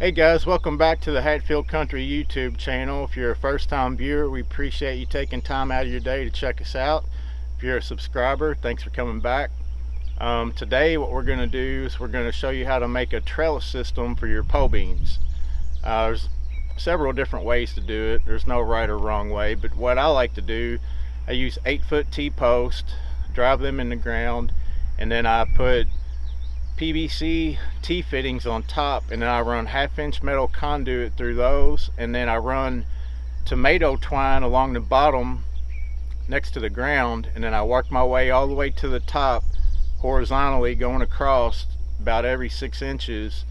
Hey guys, welcome back to the Hatfield Country YouTube channel. If you're a first-time viewer, we appreciate you taking time out of your day to check us out. If you're a subscriber, thanks for coming back. Today what we're going to do is we're going to show you how to make a trellis system for your pole beans. There's several different ways to do it. There's no right or wrong way, but what I like to do, I use 8-foot T-post, drive them in the ground, and then I put PVC T-fittings on top, and then I run 1/2-inch metal conduit through those, and then I run tomato twine along the bottom next to the ground, and then I work my way all the way to the top horizontally, going across about every 6 inches,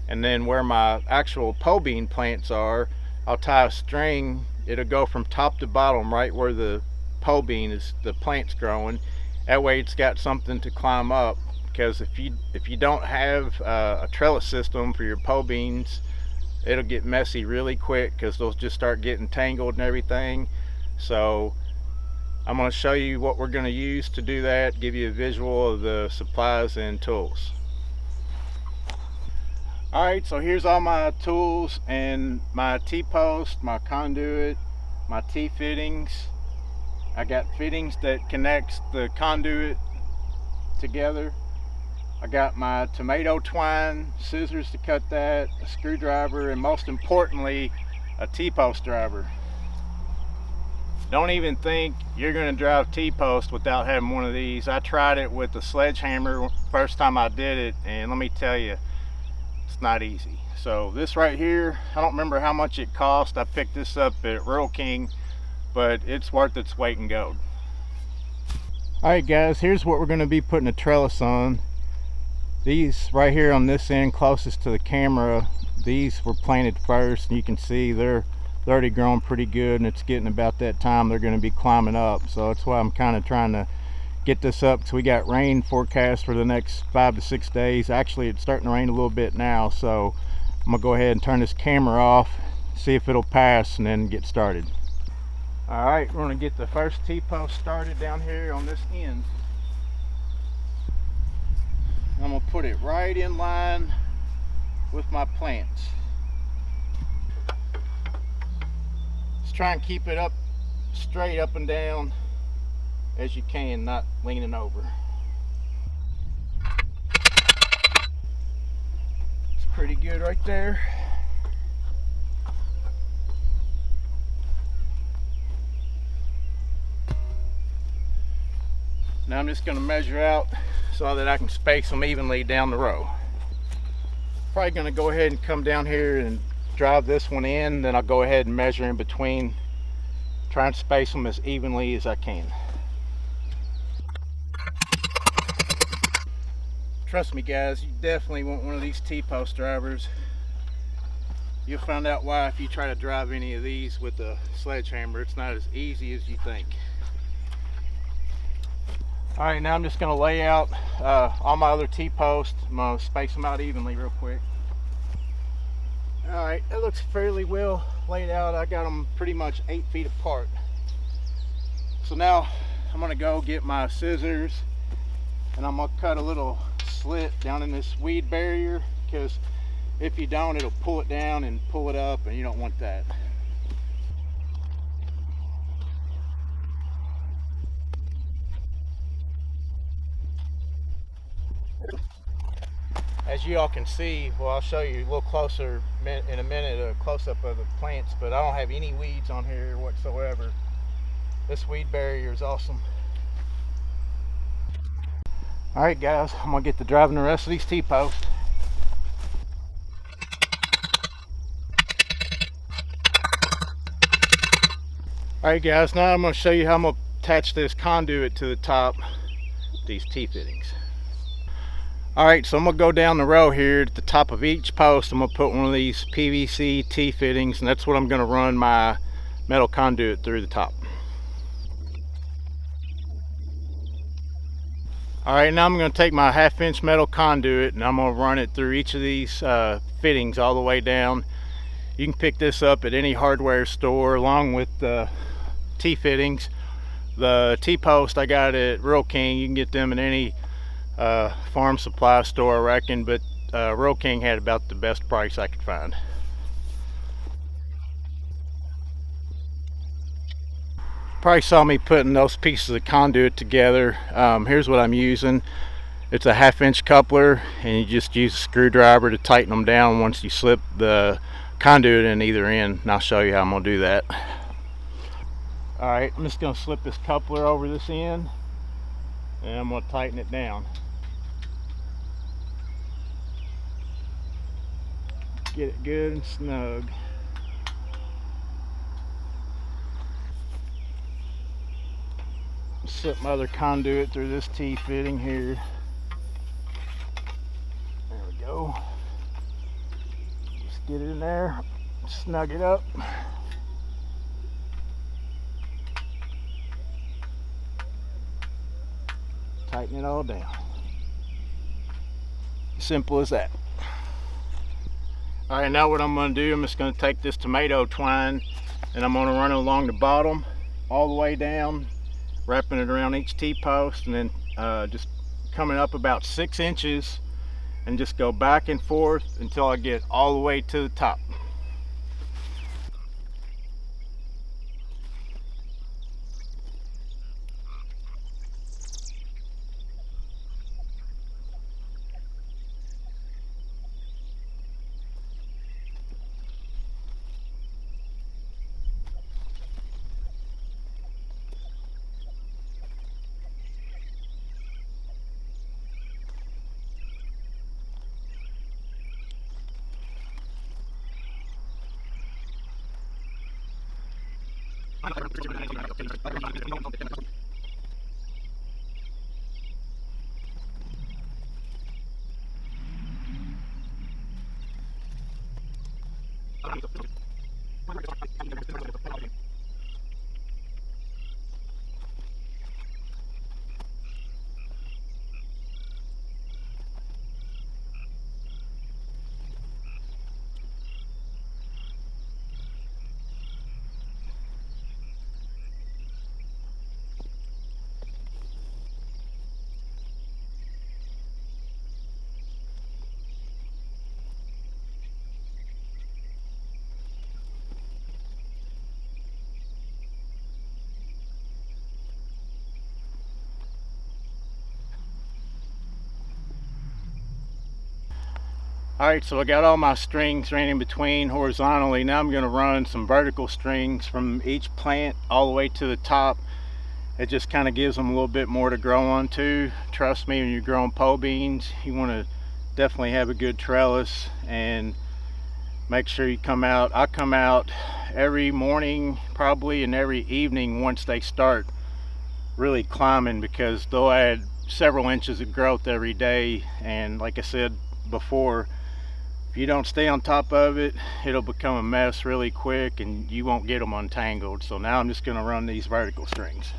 and then where my actual pole bean plants are, I'll tie a string. It'll go from top to bottom right where the pole bean is, the plant's growing. That way it's got something to climb up, because if you don't have a trellis system for your pole beans, it'll get messy really quick because they'll just start getting tangled and everything. So I'm going to show you what we're going to use to do that, give you a visual of the supplies and tools. Alright, so here's all my tools and my T-post, my conduit, my T-fittings. I got fittings that connects the conduit together. I got my tomato twine, scissors to cut that, a screwdriver, and most importantly, a T-post driver. Don't even think you're going to drive T-post without having one of these. I tried it with the sledgehammer first time I did it, and let me tell you, it's not easy. So this right here, I don't remember how much it cost. I picked this up at Rural King, but it's worth its weight in gold. Alright guys, here's what we're going to be putting a trellis on. These right here on this end closest to the camera, these were planted first, and you can see they're already growing pretty good, and it's getting about that time they're going to be climbing up. So that's why I'm kind of trying to get this up, because we got rain forecast for the next 5 to 6 days. Actually, it's starting to rain a little bit now, so I'm gonna go ahead and turn this camera off, see if it'll pass, and then get started. All right, we're going to get the first T-post started down here on this end. I'm going to put it right in line with my plants. Just try and keep it up straight up and down as you can, not leaning over. It's pretty good right there. Now I'm just going to measure out so that I can space them evenly down the row. Probably going to go ahead and come down here and drive this one in, then I'll go ahead and measure in between, try and space them as evenly as I can. Trust me guys, you definitely want one of these T-post drivers. You'll find out why if you try to drive any of these with a sledgehammer. It's not as easy as you think. Alright, now I'm just going to lay out all my other T-posts. I'm going to space them out evenly real quick. Alright, that looks fairly well laid out. I got them pretty much 8 feet apart. So now I'm going to go get my scissors, and I'm going to cut a little slit down in this weed barrier, because if you don't, it'll pull it down and pull it up, and you don't want that. As you all can see, well, I'll show you a little closer in a minute, a close-up of the plants, but I don't have any weeds on here whatsoever. This weed barrier is awesome. Alright guys, I'm going to get to driving the rest of these T-posts. Alright guys, now I'm going to show you how I'm going to attach this conduit to the top, these T-fittings. Alright, so I'm going to go down the row here at the top of each post. I'm going to put one of these PVC T-fittings, and that's what I'm going to run my metal conduit through the top. Alright, now I'm going to take my 1/2-inch metal conduit, and I'm going to run it through each of these fittings all the way down. You can pick this up at any hardware store along with the T-fittings. The T-post I got at Rural King. You can get them in any farm supply store, I reckon, but Rural King had about the best price I could find. Probably saw me putting those pieces of conduit together. Here's what I'm using. It's a 1/2-inch coupler, and you just use a screwdriver to tighten them down once you slip the conduit in either end, and I'll show you how I'm going to do that. Alright, I'm just going to slip this coupler over this end, and I'm going to tighten it down. Get it good and snug. Slip my other conduit through this T-fitting here. There we go. Just get it in there, snug it up. Tighten it all down. Simple as that. Alright, now what I'm going to do, I'm just going to take this tomato twine and I'm going to run it along the bottom all the way down, wrapping it around each T-post, and then just coming up about 6 inches and just go back and forth until I get all the way to the top. Alright, so I got all my strings ran in between horizontally. Now I'm going to run some vertical strings from each plant all the way to the top. It just kind of gives them a little bit more to grow onto. Trust me, when you're growing pole beans, you want to definitely have a good trellis, and make sure you come out. I come out every morning probably, and every evening once they start really climbing, because they'll add several inches of growth every day, and like I said before, if you don't stay on top of it, it'll become a mess really quick and you won't get them untangled. So now I'm just going to run these vertical strings.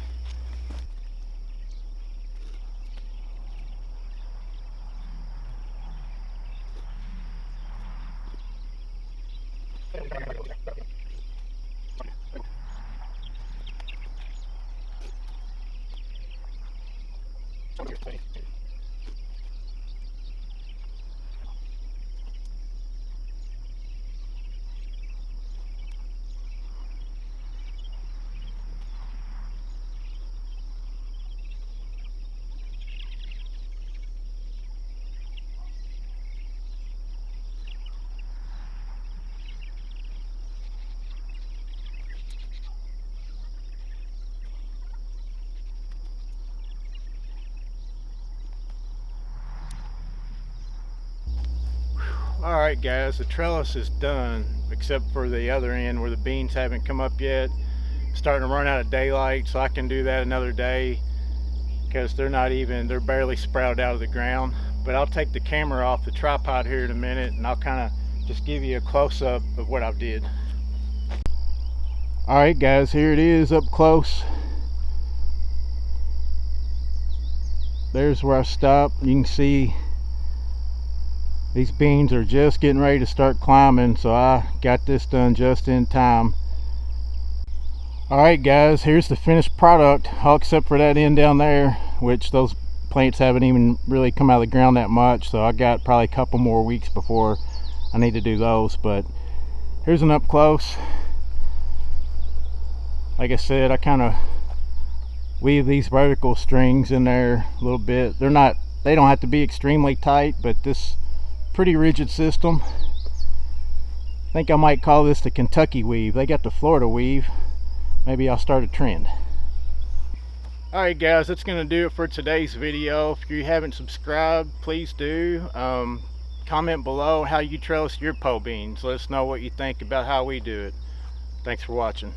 Alright guys, the trellis is done, except for the other end where the beans haven't come up yet. I'm starting to run out of daylight, so I can do that another day, because they're barely sprouted out of the ground. But I'll take the camera off the tripod here in a minute and I'll kind of just give you a close-up of what I did. Alright guys, here it is up close. There's where I stopped. You can see these beans are just getting ready to start climbing, so I got this done just in time. Alright guys, here's the finished product, all except for that end down there, which those plants haven't even really come out of the ground that much, so I got probably a couple more weeks before I need to do those. But here's an up close. Like I said, I kind of weave these vertical strings in there a little bit. They don't have to be extremely tight, but this pretty rigid system. I think I might call this the Kentucky weave. They got the Florida weave. Maybe I'll start a trend. Alright guys, that's going to do it for today's video. If you haven't subscribed, please do. Comment below how you trellis your pole beans. Let us know what you think about how we do it. Thanks for watching.